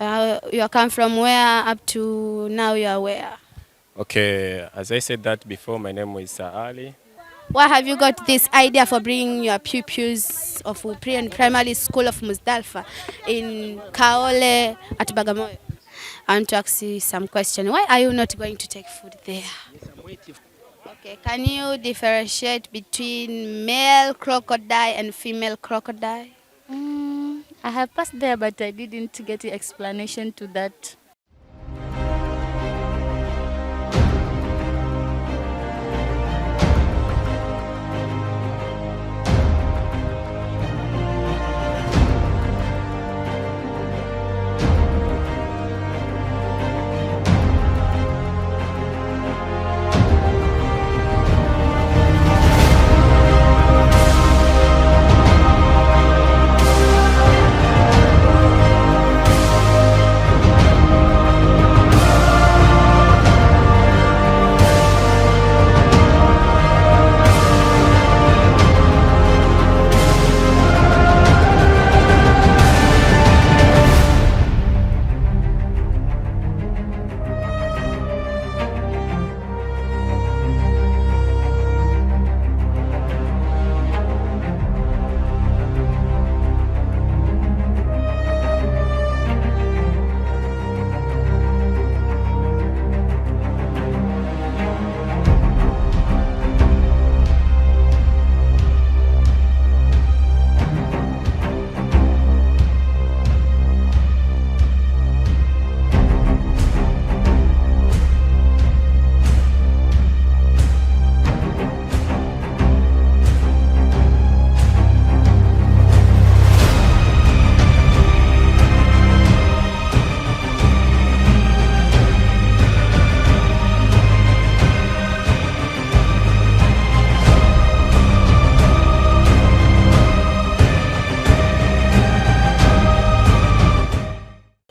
You come from where up to now you are where? Okay, as I said that before, my name is Ali. Why have you got this idea for bringing your pupils of pre and primary school of Muzdalfa in Kaole at Bagamoyo? I want to ask you some question. Why are you not going to take food there? Okay, can you differentiate between male crocodile and female crocodile? I have passed there, but I didn't get the explanation to that.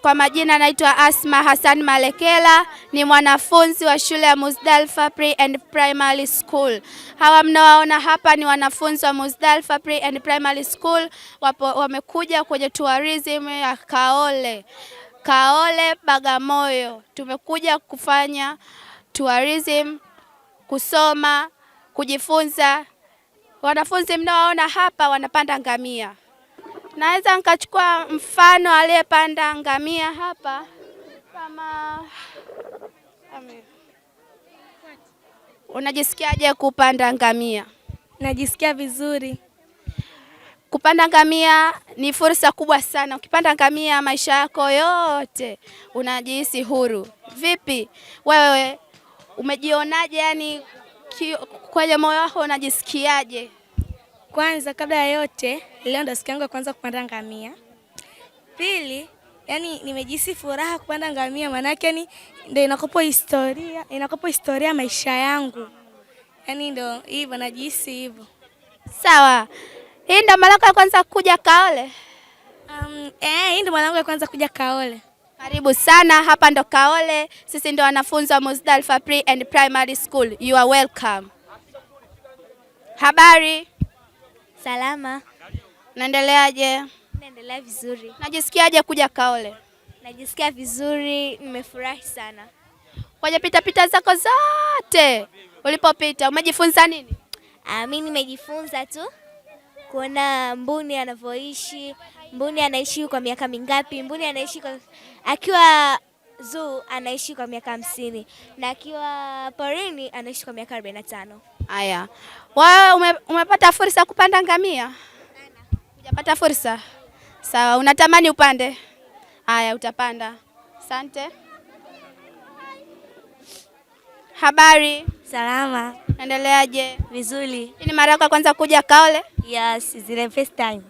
Kwa majina naitwa Asma Hassan Malekela, ni mwanafunzi wa shule ya Muzdalfa Pre and Primary School. Hawa mnawaona hapa ni wanafunzi wa Muzdalfa Pre and Primary School, wamekuja kwenye tourism ya Kaole Bagamoyo. Tumekuja kufanya tourism, kusoma, kujifunza. Wanafunzi mnawaona hapa wanapanda ngamia. Naweza nikachukua mfano aliyepanda ngamia hapa kama unajisikiaje kupanda ngamia? Najisikia vizuri. Kupanda ngamia ni fursa kubwa sana. Ukipanda ngamia maisha yako yote unajihisi huru. Vipi wewe umejionaje, yani kwenye moyo wako unajisikiaje? Kwanza kabla ya yote, leo ndo siku yangu ya kwanza kupanda ngamia. Pili, yani nimejihisi furaha kupanda ngamia, manake ni ndio inakopo historia maisha yangu. Yani ndio hivyo najihisi hivyo. Sawa. Hii ndo mara yako ya kwanza kuja Kaole? Hii ndo mara yangu ya kwanza kuja Kaole. Karibu sana, hapa ndo Kaole. Sisi ndo wanafunzi wa Muzdalfa Pre and Primary School. You are welcome. Habari? Salama. Naendeleaje? Naendelea vizuri. Najisikiaje kuja Kaole? Najisikia vizuri, nimefurahi sana. Kwenye pita zako zote ulipopita umejifunza nini? Mimi nimejifunza tu kuona mbuni anavyoishi, mbuni anaishi kwa miaka mingapi, mbuni anaishi akiwa zoo anaishi kwa miaka 50 na akiwa porini anaishi kwa miaka 45. Haya. Wewe umepata fursa ya kupanda ngamia? Hujapata fursa? Sawa, unatamani upande? Haya, utapanda. Asante. Habari? Salama. Naendeleaje? Vizuri. Hii ni mara yako ya kwanza kuja Kaole? Yes, it's the first time.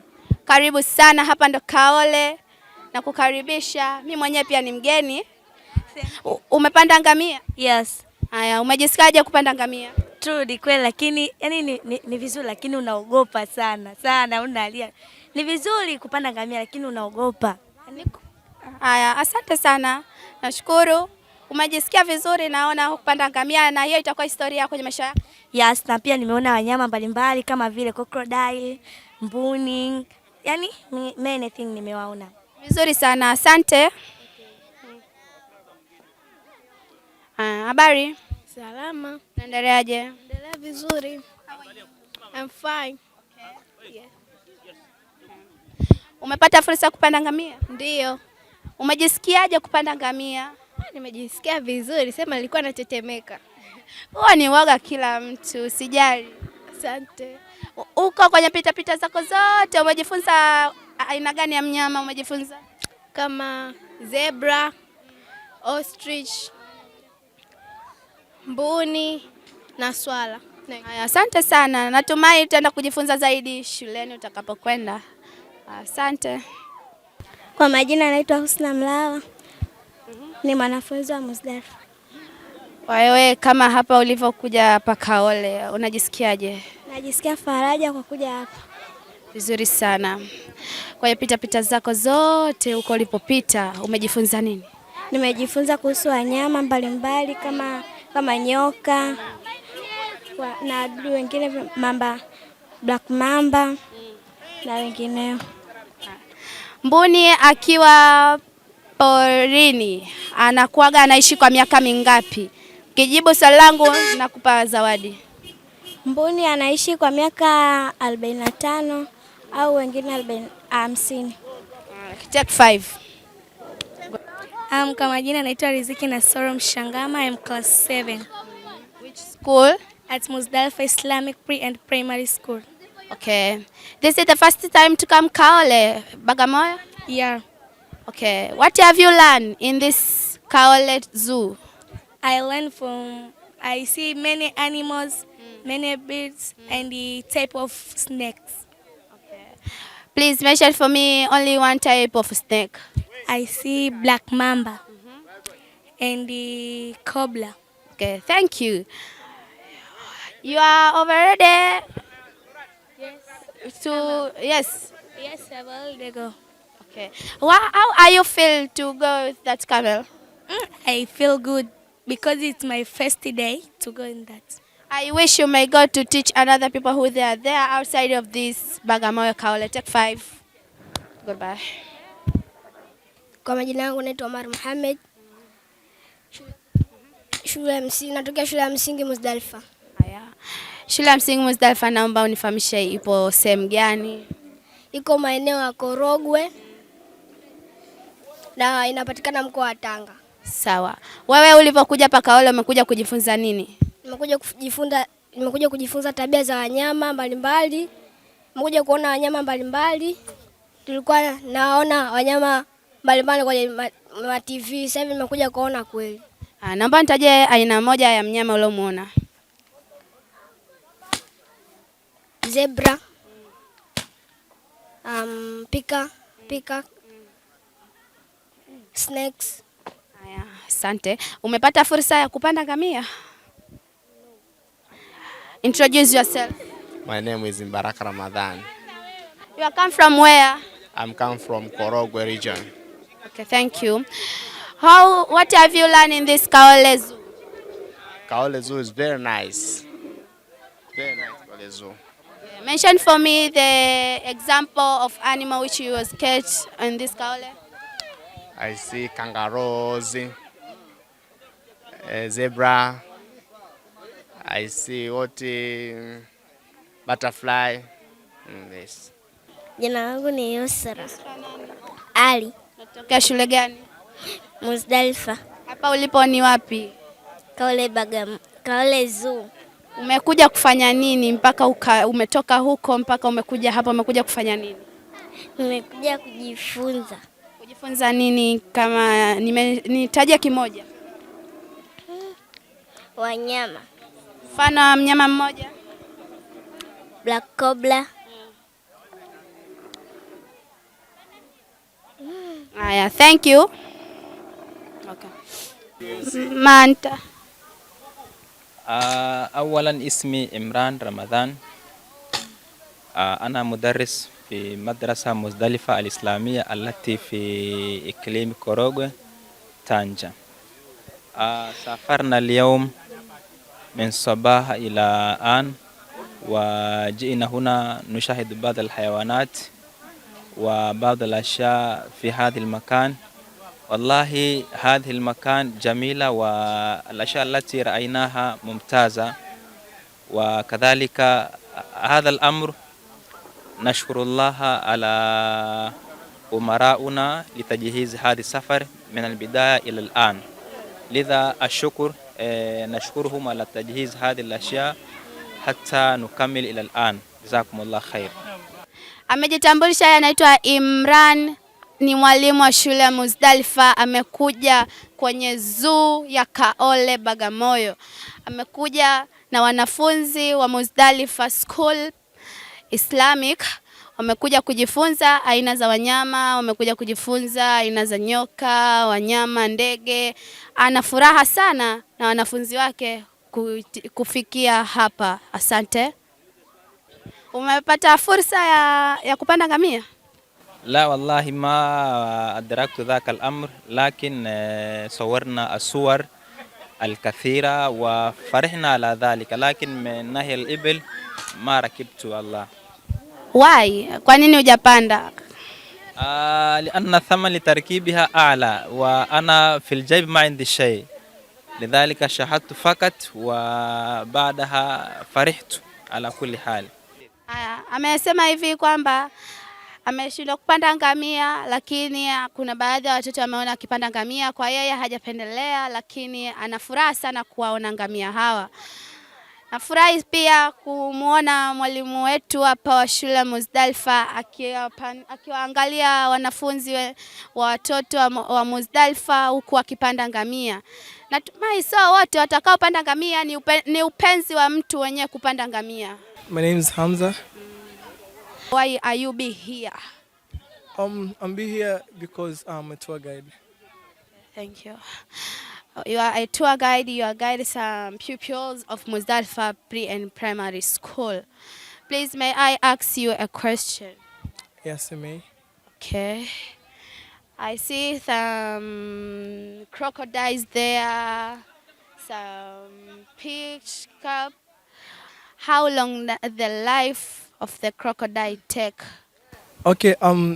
Karibu sana, hapa ndo Kaole na kukaribisha. Mimi mwenyewe pia ni mgeni. Umepanda ngamia? Yes. Haya, umejisikiaje kupanda ngamia? True, ni kweli, lakini yani ni vizuri, lakini unaogopa sana unalia. Ni vizuri kupanda ngamia lakini unaogopa. Haya, asante sana. Nashukuru. Umejisikia vizuri, naona kupanda ngamia, na hiyo itakuwa historia kwenye maisha yako. Yes, na pia nimeona wanyama mbalimbali kama vile crocodile, mbuni, yani many thing nimewaona. Vizuri sana. Asante. Habari? Salama. Naendeleaje? Endelea vizuri. I'm fine. Yeah. Umepata fursa ya kupanda ngamia? Ndio. Umejisikiaje kupanda ngamia? Nimejisikia vizuri, sema nilikuwa natetemeka. Huo ni woga kila mtu, usijali. Asante. Uko kwenye pitapita zako zote, umejifunza aina gani ya mnyama umejifunza? Kama zebra, ostrich, mbuni na swala. Haya, asante sana. Natumai utaenda kujifunza zaidi shuleni utakapokwenda. Asante. Kwa majina naitwa Husna Mlawa. Ni mwanafunzi wa Muzdalifa. Wewe kama hapa ulivyokuja hapa Kaole, unajisikiaje? Najisikia faraja kwa kuja hapa. Vizuri sana. Kwa pita zako zote huko ulipopita, umejifunza nini? Nimejifunza kuhusu wanyama mbalimbali kama nyoka na wadudu wengine, black mamba na wengineo. Mbuni akiwa porini anakuaga anaishi kwa miaka mingapi? Kijibu swali langu nakupa zawadi. Mbuni anaishi kwa miaka 45 au wengine 50. Take 5. Kwa majina naitwa Riziki Nasoro Mshangama. I'm class 7. Which school? At Muzdalifa Islamic Pre and Primary School. Okay. This is the first time to come Kaole, Bagamoyo? Yeah. Okay. What have you learned in this Kaole Zoo? I see many animals, many birds, and the type of snakes. Okay. Please mention for me only one type of snake. I see black mamba and the cobra. Okay, thank you. You are over there? Yes. Yes, I've already go. Okay. How are you feel to go with that camel? I feel good because it's my first day to go in that. I wish you may go to teach another people who they are there outside of this Bagamoyo Kaole. Take 5. Goodbye. Kwa majina yangu naitwa Omar Mohamed. Natokea shule ya msingi Muzdalifa. Haya. Shule ya msingi Muzdalifa, naomba unifahamishe ipo sehemu gani? Iko maeneo ya Korogwe na inapatikana mkoa wa Tanga. Sawa. Wewe ulipokuja hapa Kaole umekuja kujifunza nini? Nimekuja kujifunza tabia za wanyama mbalimbali. Nimekuja kuona wanyama mbalimbali. Tulikuwa naona wanyama mbalimbali kwenye TV, sasa hivi nimekuja kuona kweli. Naomba nitaje aina moja ya mnyama uliomuona. Zebra. Pika. Snakes. Haya, asante. Umepata fursa ya kupanda ngamia? Introduce yourself. My name is Mbaraka Ramadan. You come from where? I'm come from Korogwe region. Okay, thank you. What have you learned in this Kaole Zoo? Kaole Zoo is very nice. Very nice Kaole Zoo. Mention for me the example of animal which you was catch in this Kaole. I see kangaroos, zebra. I see butterfly. Yes. Jina langu ni Yusra Ali. Natokea shule gani? Muzdalifa. Hapa ulipo ni wapi? Kaole Zoo. Umekuja kufanya nini mpaka umetoka huko mpaka umekuja hapa, umekuja kufanya nini? Nimekuja kujifunza. Kujifunza nini? Kama nitaje kimoja. Wanyama. Mfano wa mnyama mmoja. Black cobra. Haya, thank you. Okay. Manta. أولا اسمي إمران رمضان. أنا مدرس في مدرسة مزدلفة الإسلامية التي في إقليم كوروغوي تانجا. سافرنا اليوم من صباح إلى الآن وجئنا هنا نشاهد بعض الحيوانات وبعض الأشياء في هذا المكان والله هذه المكان جميلة والأشياء التي رأيناها ممتازة، وكذلك هذا الأمر نشكر الله على أمراؤنا لتجهيز هذا السفر من البداية إلى الآن. لذا الشكر نشكرهم على تجهيز هذه الأشياء حتى نكمل إلى الآن. جزاكم الله خير. Amejitambulisha, anaitwa Imran, ni mwalimu wa shule ya Muzdalifa. Amekuja kwenye zoo ya Kaole Bagamoyo. Amekuja na wanafunzi wa Muzdalifa School Islamic. Wamekuja kujifunza aina za wanyama, wamekuja kujifunza aina za nyoka, wanyama, ndege. Ana furaha sana na wanafunzi wake kufikia hapa. Asante. Umepata fursa ya kupanda ngamia? لا والله ما أدركت ذاك الأمر، لكن صورنا الصور الكثيرة وفرحنا على ذلك، لكن من ناحية الإبل ما ركبت والله. Why? Kwa nini hujapanda? لأن الثمن لتركيبها أعلى وأنا في الجيب ما عندي شيء، لذلك شاهدت فقط وبعدها فرحت على كل حال. Amesema hivi kwamba ameshindwa kupanda ngamia, lakini kuna baadhi ya watoto wameona akipanda ngamia, kwa yeye hajapendelea, lakini ana furaha sana kuwaona ngamia hawa. Nafurahi pia kumuona mwalimu wetu hapa wa shule Muzdalifa akiwaangalia wanafunzi wa watoto wa Muzdalifa huku akipanda ngamia. Natumai sawa wote watakao panda ngamia ni upenzi wa mtu wenyewe kupanda ngamia. My name is Hamza. Why are you be here? I'm be here because I'm a tour guide. Thank you. You are a tour guide. You are guiding some pupils of Muzdalifa Pre and Primary School. Please, may I ask you a question? Yes, you may. Okay. I see some crocodiles there, some peach cup. How long the life of the crocodile take? Okay,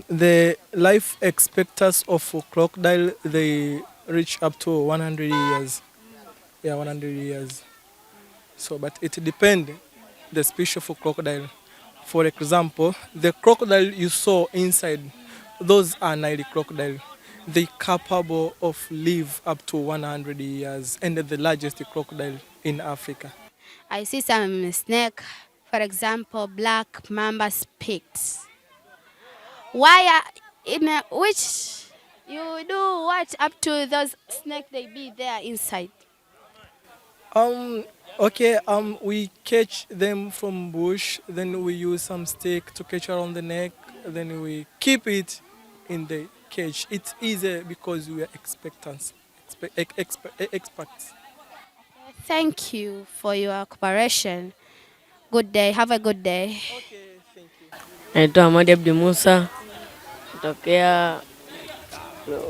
the life expectancy of a crocodile, they reach up to 100 years. Yeah, 100 years. So, but it depends the species of a crocodile. For example, the crocodile you saw inside, those are Nile crocodile. They capable of live up to 100 years, and the largest crocodile in Africa. I see some snake, for example, black mamba pigs. Why which you do what up to those snakes they be there inside? Okay, we catch them from bush, then we use some stick to catch around the neck, then we keep it in the cage. It's easy because we are experts. Thank you for your cooperation. Good day. Have a good day. Okay, thank you. Naitwa Ahmad Abdi Musa, kutokea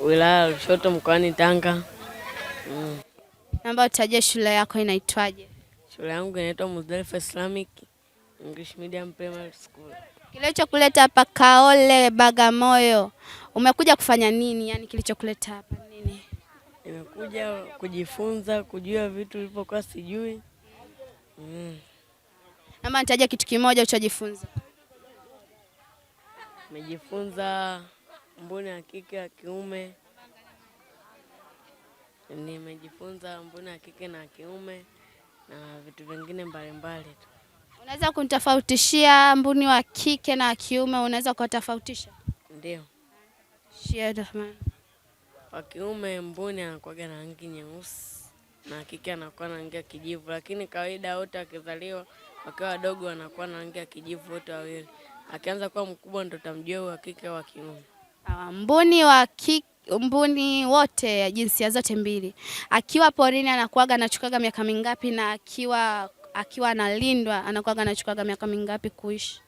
wilaya Lushoto mkoani Tanga. Naomba utaje shule yako inaitwaje? Shule yangu inaitwa Muzdalifa Islamic English Medium Primary School. Kilichokuleta hapa Kaole Bagamoyo, umekuja kufanya nini? Yani kilichokuleta hapa nini? Nimekuja kujifunza, kujua vitu nilivyokuwa sijui. Naomba nitaje kitu kimoja ulichojifunza. Nimejifunza mbuni ya kike na kiume. Nimejifunza mbuni ya kike na kiume na vitu vingine mbalimbali tu. Unaweza kunitofautishia mbuni wa kike na kiume, unaweza kutofautisha? Ndio. Shia man. Wa kiume mbuni anakuwa na rangi nyeusi na kike anakuwa na rangi ya kijivu, lakini kawaida wote wakizaliwa wakiwa wadogo wanakuwa na rangi ya kijivu wote wawili. Akianza kuwa mkubwa ndo tamjua wa kike wa kiume. Mbuni wa kike, mbuni wote jinsia zote mbili, akiwa porini anakuaga anachukaga miaka mingapi, na akiwa analindwa anakuaga anachukaga miaka mingapi kuishi?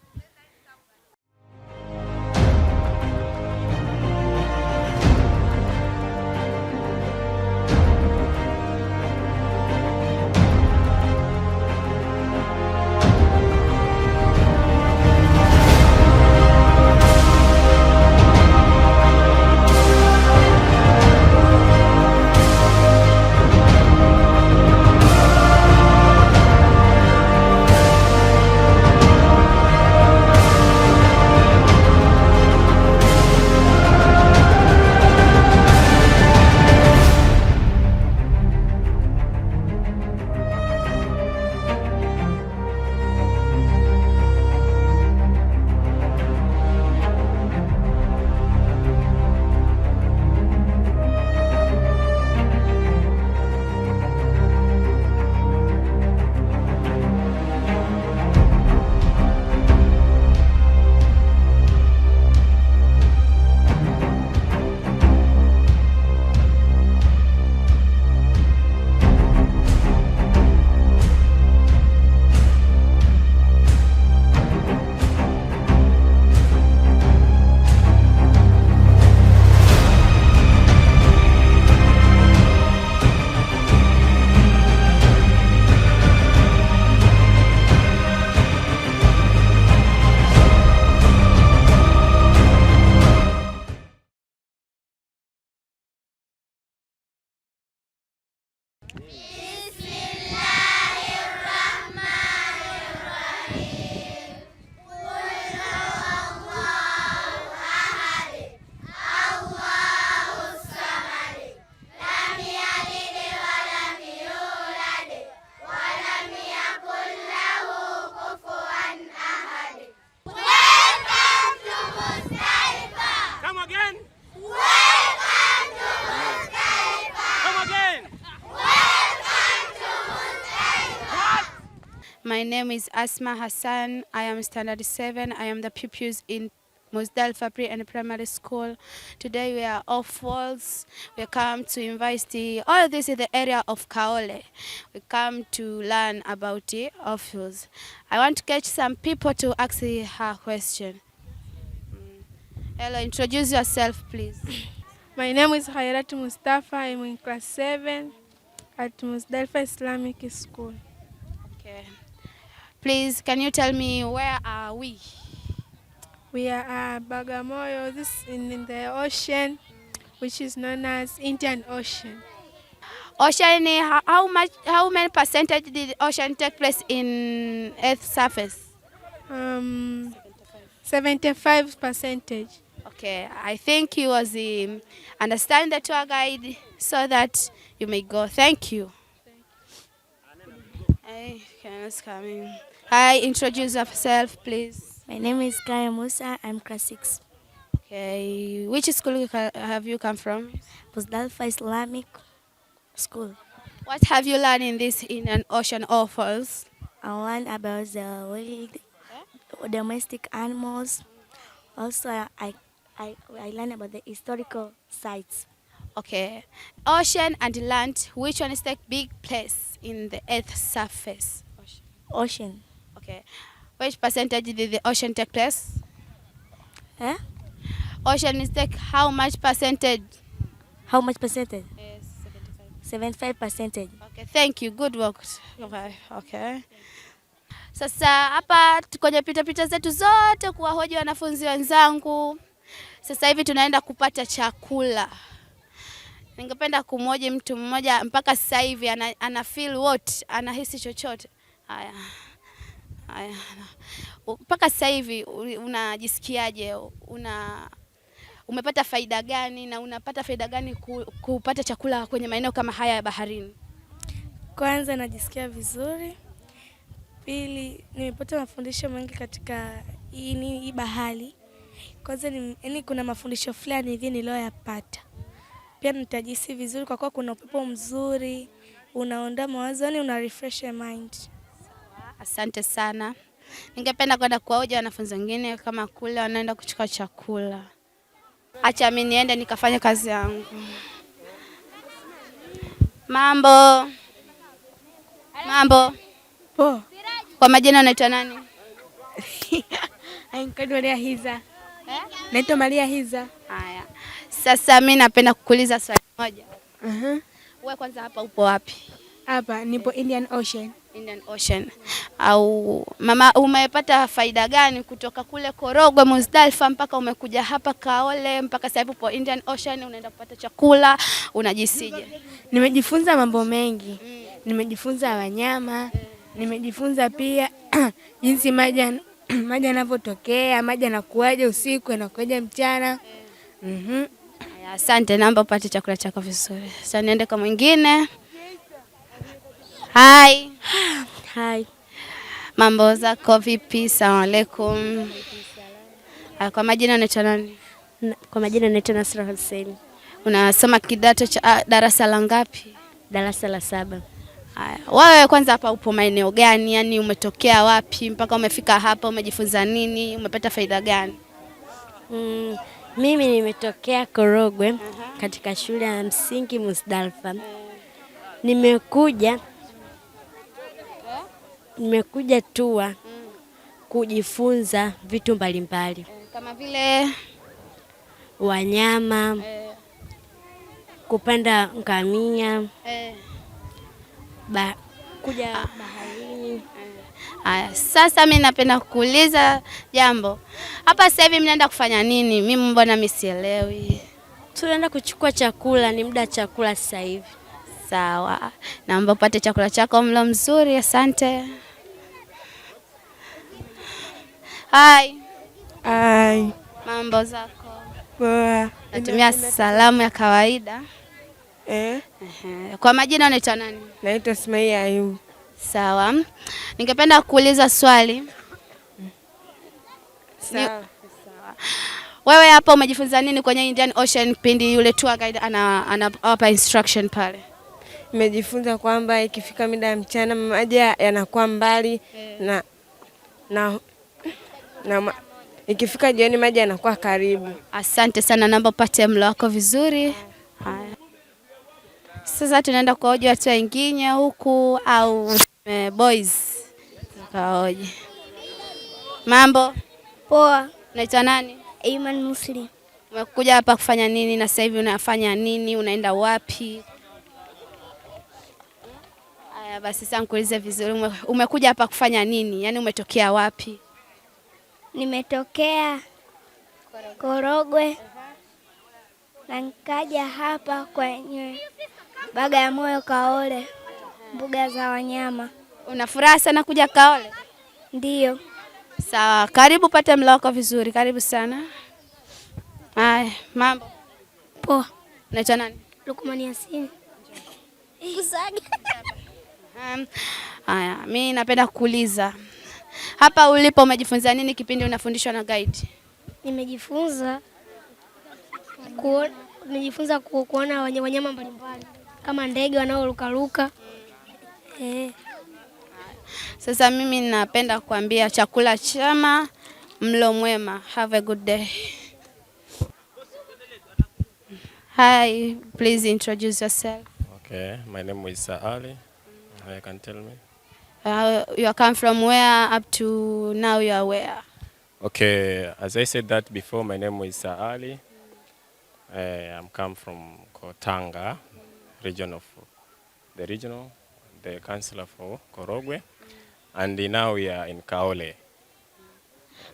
My name is Asma Hassan. I am standard 7. I am the pupils in Muzdalfa Pre and Primary School. Today we are off walls. We come to invite all this in the area of Kaole. We come to learn about the offals. I want to catch some people to ask her question. Hello, introduce yourself, please. My name is Khairat Mustafa. I'm in class 7 at Muzdalfa Islamic School. Okay. Please, can you tell me where are we? We are at Bagamoyo. This is in the ocean, which is known as Indian Ocean. Ocean, how many percentage did the ocean take place in Earth's surface? 75%. Okay, I think you was understand the tour guide so that you may go. Thank you. Hey, Ken's coming. Hi, introduce yourself, please. My name is Kaya Musa. I'm class 6. Okay, which school have you come from? Muzdalfa Islamic School. What have you learned in this Indian Ocean offals? I learned about the wild domestic animals. Also, I learned about the historical sites. Okay, ocean and land, which one is the big place in the Earth's surface? Ocean. Okay, which percentage did the ocean take place? Eh? Ocean is take how much percentage? How much percentage? Yes, 75%. Okay, thank you. Good work. Okay. Sasa hapa kwenye pita zetu zote kuwahoji wanafunzi wenzangu. Sasa hivi tunaenda kupata chakula. Ningependa kumhoji mtu mmoja mpaka sasa hivi ana feel what? Anahisi chochote. Haya. Mpaka sasa hivi unajisikiaje? Umepata faida gani na unapata faida gani kupata chakula kwenye maeneo kama haya ya baharini? Kwanza najisikia vizuri. Pili, nimepata mafundisho mengi katika hii bahari. Kwanza kuna mafundisho fulani hivi niliyoyapata. Pia nitajisi vizuri kwa kuwa kuna upepo mzuri, unaondoa mawazo, una refresh your mind. Asante sana. Ningependa kwenda kuwahoji wanafunzi wengine kama kule wanaenda kuchukua chakula. Acha mimi niende nikafanye kazi yangu. Mambo. Po. Kwa majina unaitwa nani? Naitwa Maria Hiza. Naitwa Maria Hiza. Haya. Sasa mimi napenda kukuuliza swali moja. Wewe kwanza hapa upo wapi? Hapa nipo Indian Ocean. Indian Ocean. Au mama, umepata faida gani kutoka kule Korogwe Muzdalfa mpaka umekuja hapa Kaole mpaka sasa hivi upo Indian Ocean unaenda kupata chakula, unajisije? Nimejifunza mambo mengi. Nimejifunza wanyama. Nimejifunza pia jinsi maji yanavyotokea, maji yanakuaje usiku, yanakuaje mchana. Asante, naomba upate chakula chako vizuri. Sasa niende kwa mwingine. Hi. Hi. Mambo zako vipi? Asalamu alaykum. Kwa majina unaitwa nani? Kwa majina naitwa Nasra Hussein. Unasoma kidato cha darasa la ngapi? Darasa la 7. Haya. Wewe kwanza hapa upo maeneo gani? Yaani umetokea wapi mpaka umefika hapa? Umejifunza nini? Umepata faida gani? Mimi nimetokea Korogwe katika shule ya msingi Muzdalfa. Nimekuja tour kujifunza vitu mbalimbali. Kama vile wanyama, kupanda ngamia, kuja baharini. Haya, sasa mimi napenda kuuliza jambo. Hapa sasa hivi mnaenda kufanya nini? Mimi mbona misielewi? Tunaenda kuchukua chakula, ni muda chakula sasa hivi. Sawa. Naomba upate chakula chako mlo mzuri, asante. Hi. Mambo zako? Poa. Natumia salamu ya kawaida. Kwa majina unaitwa nani? Naitwa Smaia Ayub. Sawa. Ningependa kuuliza swali. Sawa. Wewe hapa umejifunza nini kwenye Indian Ocean pindi yule tour guide anawapa instruction pale? nimejifunza kwamba ikifika mida ya mchana maji yanakuwa mbali na ikifika jioni maji yanakuwa karibu. Asante sana, naomba upate mlo wako vizuri. Haya. Sasa tunaenda kuhoji watu wengine huku au boys. Kahoji. Mambo? Poa. Unaitwa nani? Iman Muslim. Umekuja hapa kufanya nini na sasa hivi unafanya nini? Unaenda wapi? Haya basi sasa nikuulize vizuri. Umekuja hapa kufanya nini? Yaani umetokea wapi? Nimetokea Korogwe na nikaja hapa kwenye Bagamoyo Kaole, mbuga za wanyama. Una furaha sana kuja Kaole? Ndiyo. Sawa, karibu pate mlo wako vizuri. Karibu sana. Haya, mambo? Poa. Unaitwa nani? Lukman Yasin. Haya, mimi napenda kuuliza. Hapa ulipo umejifunza nini kipindi unafundishwa na guide? Nimejifunza kuona wanyama mbalimbali kama ndege wanaorukaruka. Sasa mimi napenda kuambia chakula chema, mlo mwema. Have a good day. Hi, please introduce yourself. Okay, my name is Ali. You can tell me. You come from where up to now you are where? Okay, as I said that before, my name is Ali. I'm come from Kotanga, the councillor for Korogwe, and now we are in Kaole.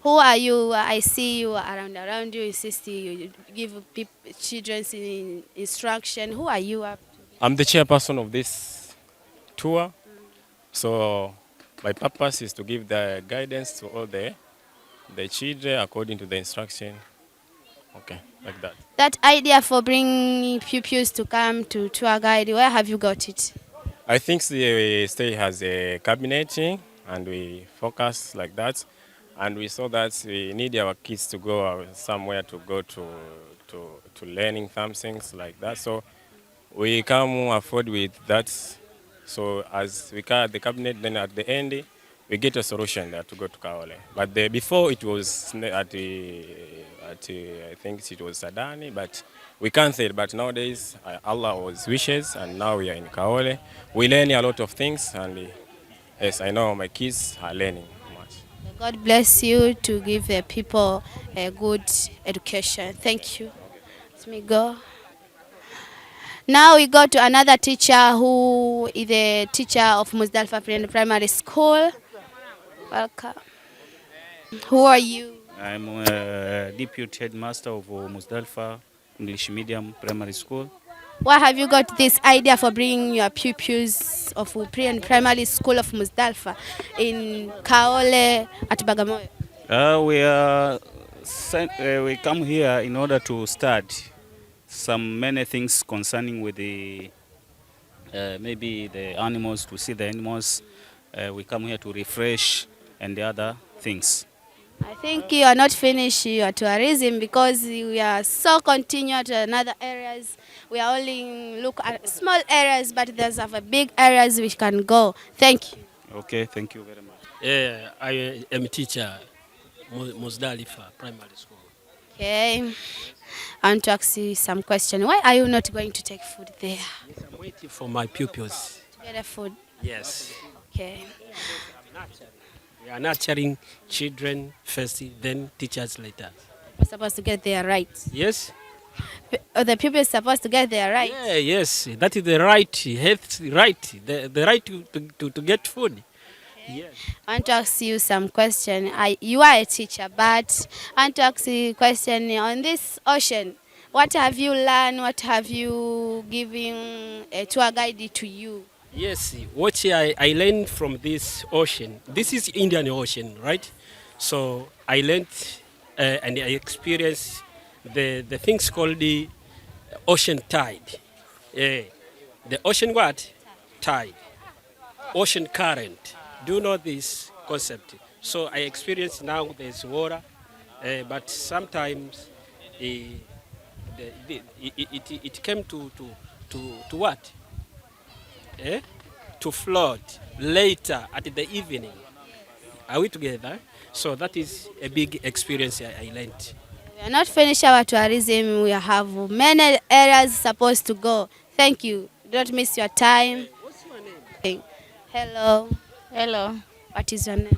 Who are you? I see you around you. You give children instruction. Who are you? I'm the chairperson of this tour. So my purpose is to give the guidance to all the children according to the instruction. Okay, like that. That idea for bringing pupils to come to tour guide, where have you got it? I think the state has a cabinet and we focus like that. And we saw that we need our kids to go somewhere to go to learning some things like that. So we come afford with that. So as we cut the cabinet, then at the end, we get a solution there to go to Kaole. But before it was I think it was Sadani, but we canceled. But nowadays, Allah was wishes, and now we are in Kaole. We learn a lot of things, and yes, I know my kids are learning much. God bless you to give the people a good education. Thank you. Let me go. Now we go to another teacher who is the teacher of Muzdalfa Primary School. Welcome. Who are you? I'm a deputy headmaster of Muzdalfa English Medium Primary School. Why have you got this idea for bringing your pupils of Primary School of Muzdalfa in Kaole at Bagamoyo? We come here in order to study many things concerning with the maybe the animals, to see the animals. We come here to refresh and the other things. I think you are not finished your tourism because we are so continued to another areas. We are only look at small areas, but there's a big areas we can go. Thank you. Okay, thank you very much. Yeah, I am a teacher, Muzdalfa Primary School. Okay. I want to ask you some question. Why are you not going to take food there? Yes, I'm waiting for my pupils. To get a food? Yes. Okay. We are nurturing children first, then teachers later. We're supposed to get their rights. Yes. The people are supposed to get their rights. Yeah, yes, that is the right, health right, the right to get food. Okay. Yes. I want to ask you some question. You are a teacher, but I want to ask you a question on this ocean. What have you learned? What have you given a tour guide to you? Yes, what I learned from this ocean, this is Indian Ocean, right? So I learned and I experienced the things called the ocean tide. The ocean what? Tide. Ocean current. Do you know this concept? So I experienced now there's water, but sometimes it came to what? to float later at the evening. Are we together? So that is a big experience I learned. We are not finished our tourism. We have many areas supposed to go. Thank you. Don't miss your time. What's your name? Hello. Hello. What is your name?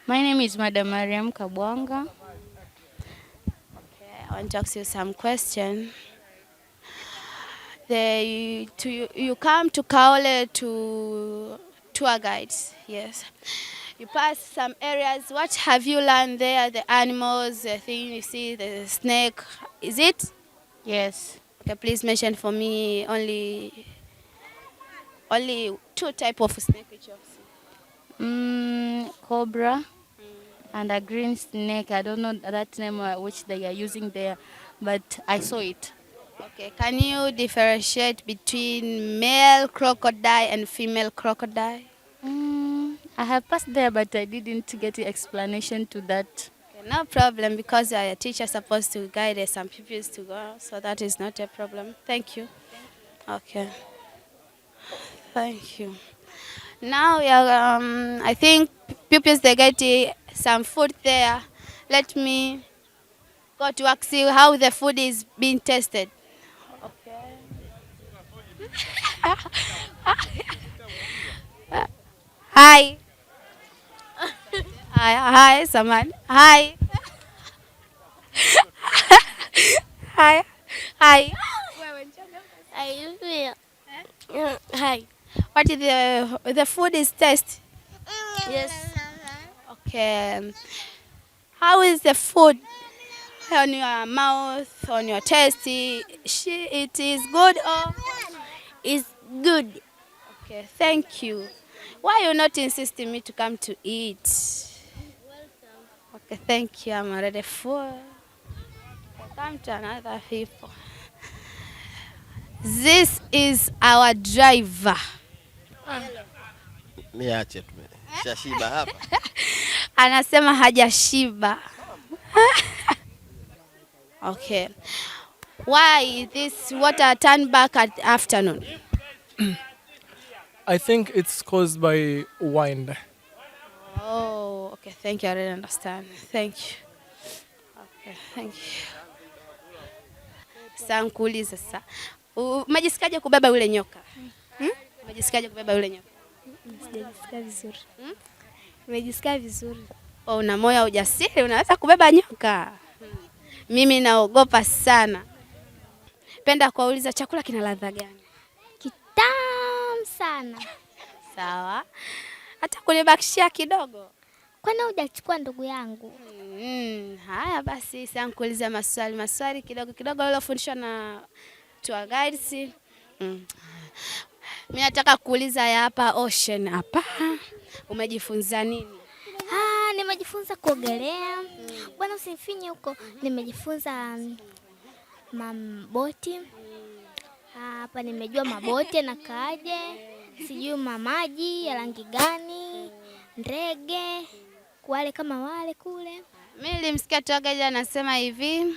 My name is Madam Mariam Kabwanga. Okay, I want to ask you some question. You come to Kaole to tour guides, yes. You pass some areas. What have you learned there? The animals, the thing you see, the snake. Is it? Yes. Okay, please mention for me only 2 types of snake which you have seen. Cobra and a green snake. I don't know that name which they are using there, but I saw it. Okay, can you differentiate between male crocodile and female crocodile? I have passed there, but I didn't get the explanation to that. Okay, no problem, because a teacher supposed to guide some pupils to go, so that is not a problem. Thank you. Okay. Thank you. Now, I think pupils, they get some food there. Let me go to ask you how the food is being tested. Okay. Hi. Hi, someone. Hi. Hi. Hi. Hi. What is the food is taste? Yes. Okay. How is the food on your mouth, on your taste? It is good or? It's good. Okay, thank you. Why you not insisting me to come to eat? Okay, thank you. I'm already full. Come to another people. This is our driver. Niache tu. Shashiba hapa. Anasema hajashiba. Okay. Why this water turn back at afternoon? I think it's caused by wind. Oh, okay. Thank you. I really understand. Thank you. Okay, thank you. Sasa nikuulize sasa. Umejisikiaje kubeba yule nyoka? Umejisikiaje kubeba yule nyoka? Sijajisikia vizuri. Nimejisikia vizuri. Oh, una moyo wa ujasiri, unaweza kubeba nyoka. Mimi naogopa sana. Penda kuuliza chakula kina ladha gani? Kitamu sana. Sawa. Hata kunibakishia kidogo. Kwani hujachukua ndugu yangu? Haya basi, sasa nikuuliza maswali kidogo uliyofundishwa na tour guides. Mimi nataka kuuliza ya hapa Ocean hapa. Umejifunza nini? Nimejifunza kuogelea. Bwana usifinye huko. Nimejifunza maboti. Hapa nimejua maboti na kaje. Sijui maji ya rangi gani. Ndege. Wale kama wale kule. Mimi nilimsikia tour guide anasema hivi.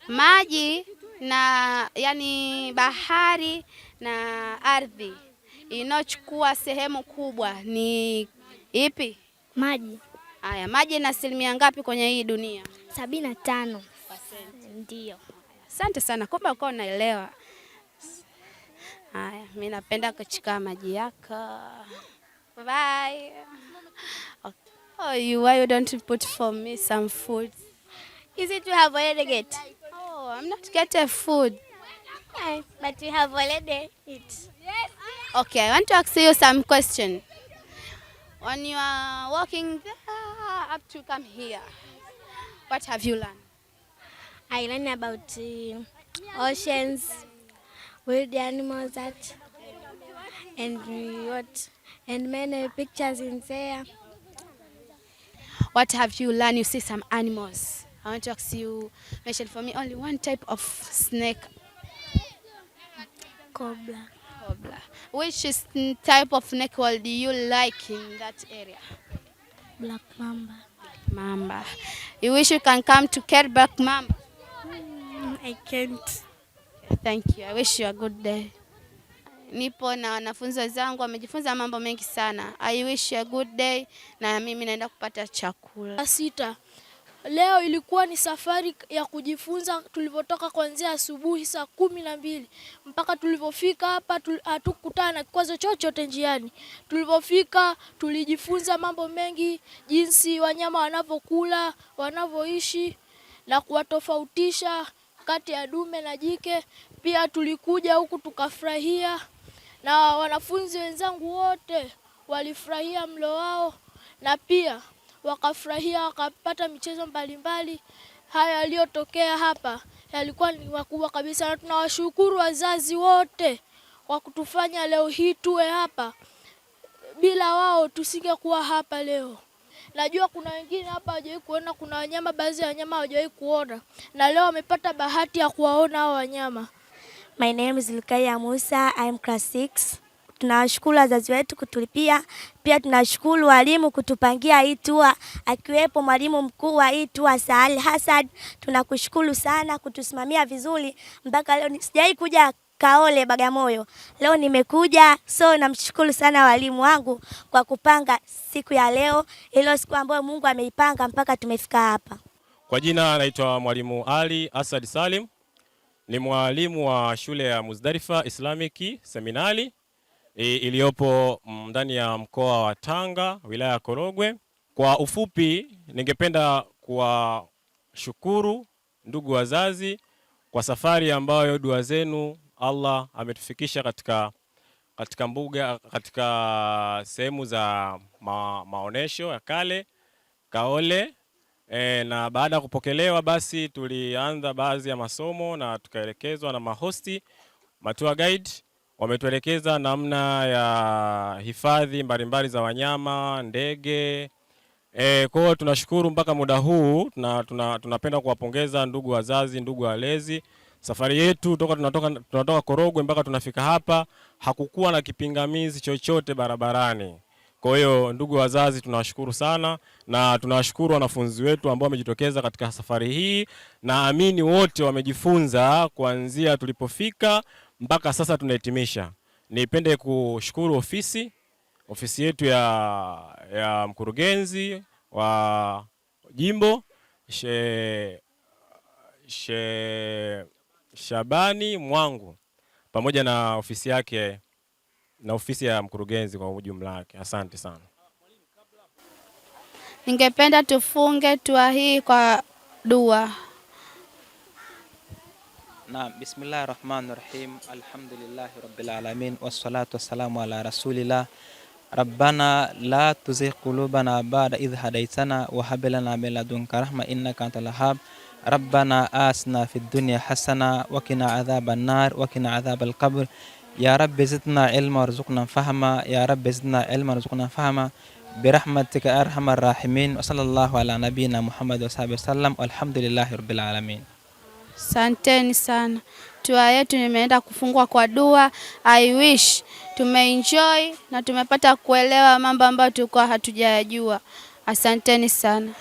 Maji na yani bahari na ardhi inochukua sehemu kubwa ni ipi? Maji. Haya, maji na asilimia ngapi kwenye hii dunia? 75%. Ndio. Asante sana. Kumbe uko unaelewa. Haya, mimi napenda kuchukua maji yako. Bye. Okay. Why you don't put for me some food? Is it you have already get? Oh, I'm not getting food. Yeah, but you have already eat. Yes. Okay, I want to ask you some question. When you are walking there up to come here, what have you learned? I learned about oceans, wild animals, and many pictures in there. What have you learned? You see some animals. I want to ask you, mention for me only one type of snake. Cobra. Cobra. Which type of snake do you like in that area? Black mamba. Mamba. You wish you can come to care Black Mamba? I can't. Okay, thank you. I wish you a good day. nipo na wanafunzi wenzangu wamejifunza mambo mengi sana. I wish a good day, na mimi naenda kupata chakula. 6. Leo ilikuwa ni safari ya kujifunza. Tulivyotoka kuanzia asubuhi saa 12 mpaka tulivyofika hapa hatukutana na kikwazo chochote njiani. Tulivyofika tulijifunza mambo mengi, jinsi wanyama wanavyokula, wanavyoishi na kuwatofautisha kati ya dume na jike. Pia tulikuja huku tukafurahia, na wanafunzi wenzangu wote walifurahia mlo wao, na pia wakafurahia, wakapata michezo mbalimbali. Haya yaliyotokea hapa yalikuwa ni makubwa kabisa, na tunawashukuru wazazi wote kwa kutufanya leo hii tuwe hapa. Bila wao tusingekuwa hapa leo. Najua kuna wengine hapa hawajawahi kuona, kuna wanyama, baadhi ya wanyama hawajawahi kuona, na leo wamepata bahati ya kuwaona hao wanyama. My name is Lukaya Musa, I am class 6. Tunawashukuru wazazi wetu kutulipia, pia tunashukuru walimu kutupangia hii tour, akiwepo mwalimu mkuu wa hii tour Saal Hassan. Tunakushukuru sana kutusimamia vizuri mpaka leo. Sijawahi kuja Kaole Bagamoyo, leo nimekuja, so namshukuru sana walimu wangu kwa kupanga siku ya leo, ile siku ambayo Mungu ameipanga mpaka tumefika hapa. Kwa jina naitwa Mwalimu Ali Asad Salim, ni mwalimu wa shule ya Muzdalifa Islamic Seminari iliyopo ndani ya mkoa wa Tanga, wilaya ya Korogwe. Kwa ufupi, ningependa kuwashukuru ndugu wazazi kwa safari ambayo dua zenu Allah ametufikisha katika mbuga, katika sehemu za maonesho ya kale Kaole. Na baada ya kupokelewa basi tulianza baadhi ya masomo na tukaelekezwa na mahosti, tour guide wametuelekeza namna ya hifadhi mbalimbali za wanyama, ndege. Kwa hiyo tunashukuru mpaka muda huu, tunapenda kuwapongeza ndugu wazazi, ndugu walezi. Safari yetu tunatoka Korogwe mpaka tunafika hapa hakukuwa na kipingamizi chochote barabarani. Kwa hiyo ndugu wazazi tunawashukuru sana, na tunawashukuru wanafunzi wetu ambao wamejitokeza katika safari hii. Naamini wote wamejifunza kuanzia tulipofika mpaka sasa tunahitimisha. Nipende kushukuru ofisi yetu ya mkurugenzi wa jimbo Shabani Mwangu, pamoja na ofisi yake na ofisi ya mkurugenzi kwa ujumla wake. Asante sana. Ningependa tufunge tour hii kwa dua. Naam, bismillahirrahmanirrahim. Alhamdulillahi rabbil alamin, wassalatu wassalamu ala rasulillah. Rabbana la tuzigh qulubana ba'da idh hadaytana wa hab lana min ladunka rahma innaka antal wahhab. Rabbana atina fid dunya hasana wa qina adhaban nar wa qina adhabal qabr. Ya Rabbi zidna ilma warzuqna fahma, ya Rabbi zidna ilma warzuqna fahma, birahmatika arhamar rahimin. Wa sallallahu ala nabina Muhammad wa sahbihi wasallam, walhamdulillahi rabbil alamin. Asanteni sana. Tour yetu nimeenda kufungwa kwa dua. I wish tumeenjoy na tumepata kuelewa mambo ambayo tulikuwa hatujayajua. Asanteni sana.